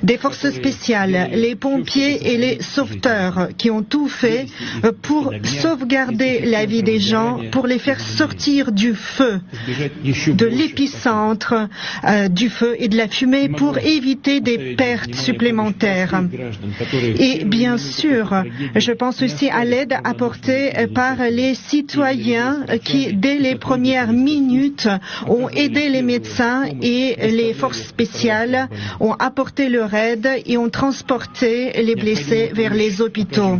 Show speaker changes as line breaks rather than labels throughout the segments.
des forces spéciales, les pompiers et les sauveteurs qui ont tout fait pour sauvegarder la vie des gens, pour les faire sortir du feu, de l'épicentre du feu et de la fumée pour éviter des pertes supplémentaires. Et bien sûr, je pense aussi à l'aide apportée par les citoyens qui, dès les premières minutes, ont aidé les médecins et les forces spéciales, ont apporté leur aide et ont transporté les blessés vers les hôpitaux.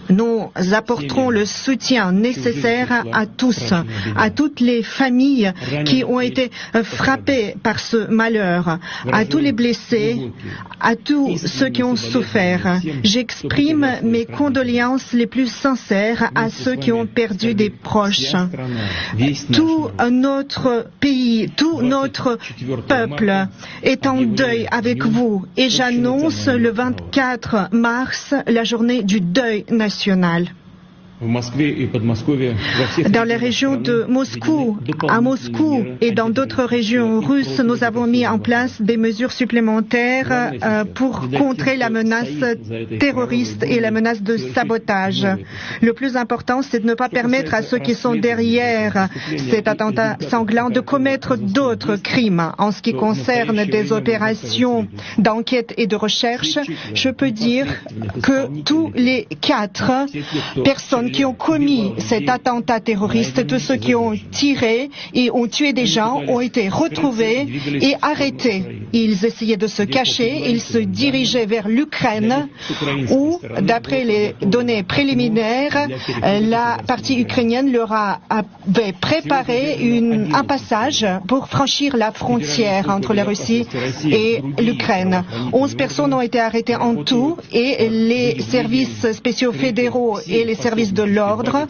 Nous apporterons le soutien nécessaire à tous, à toutes les familles qui ont été frappées par ce malheur, à tous les blessés, à tous ceux qui ont souffert. J'exprime mes condoléances les plus sincères à ceux qui ont perdu des proches. Tout notre pays, tout notre peuple est en deuil avec vous et j'annonce le 24 mars la journée du deuil national. Dans la région de Moscou, à Moscou et dans d'autres régions russes, nous avons mis en place des mesures supplémentaires pour contrer la menace terroriste et la menace de sabotage. Le plus important, c'est de ne pas permettre à ceux qui sont derrière cet attentat sanglant de commettre d'autres crimes. En ce qui concerne des opérations d'enquête et de recherche, je peux dire que tous les 4 personnes qui ont commis cet attentat terroriste, tous ceux qui ont tiré et ont tué des gens, ont été retrouvés et arrêtés. Ils essayaient de se cacher, ils se dirigeaient vers l'Ukraine où, d'après les données préliminaires, la partie ukrainienne leur avait préparé un passage pour franchir la frontière entre la Russie et l'Ukraine. 11 personnes ont été arrêtées en tout et les services spéciaux fédéraux et les services de l'ordre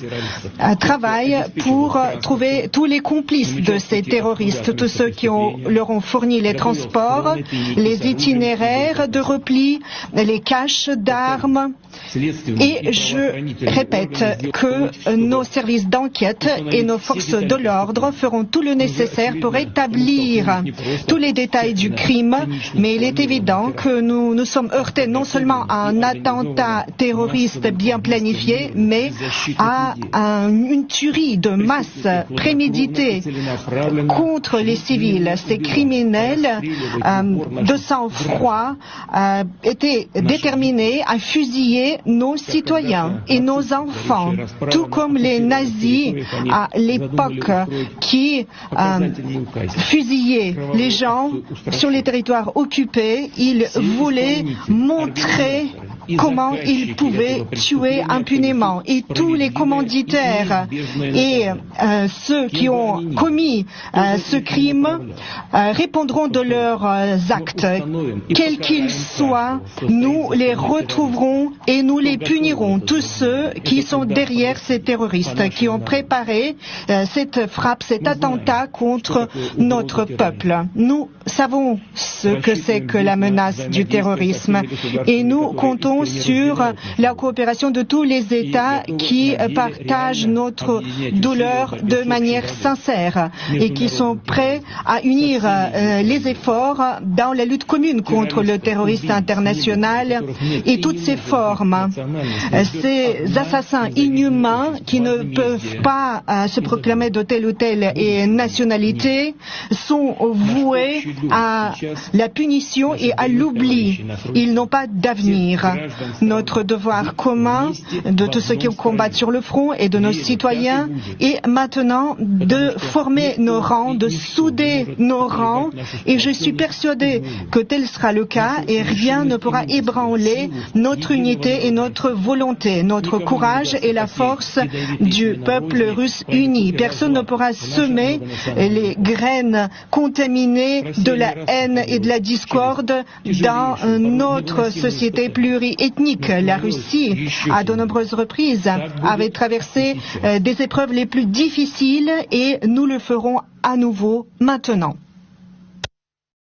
travaillent pour trouver tous les complices de ces terroristes, tous ceux qui leur ont fourni les transports, les itinéraires de repli, les caches d'armes. Et je répète que nos services d'enquête et nos forces de l'ordre feront tout le nécessaire pour établir tous les détails du crime, mais il est évident que nous nous sommes heurtés non seulement à un attentat terroriste bien planifié, mais à une tuerie de masse préméditée contre les civils. Ces criminels de sang-froid étaient déterminés à fusiller nos citoyens et nos enfants, tout comme les nazis à l'époque qui fusillaient les gens sur les territoires occupés. Ils voulaient montrer comment ils pouvaient tuer impunément. Et tous les commanditaires et ceux qui ont commis ce crime répondront de leurs actes. Quels qu'ils soient, nous les retrouverons et nous les punirons. Tous ceux qui sont derrière ces terroristes, qui ont préparé cette frappe, cet attentat contre notre peuple. Nous savons ce que c'est que la menace du terrorisme et nous comptons sur la coopération de tous les États qui partagent notre douleur de manière sincère et qui sont prêts à unir les efforts dans la lutte commune contre le terrorisme international et toutes ses formes. Ces assassins inhumains qui ne peuvent pas se proclamer de telle ou telle nationalité sont voués à la punition et à l'oubli. Ils n'ont pas d'avenir. Notre devoir commun de tous ceux qui combattent sur le front et de nos citoyens est maintenant de former nos rangs, de souder nos rangs et je suis persuadé que tel sera le cas et rien ne pourra ébranler notre unité et notre volonté, notre courage et la force du peuple russe uni. Personne ne pourra semer les graines contaminées de la haine et de la discorde dans notre société pluriethnique. La Russie, à de nombreuses reprises, avait traversé des épreuves les plus difficiles et nous le ferons à nouveau maintenant.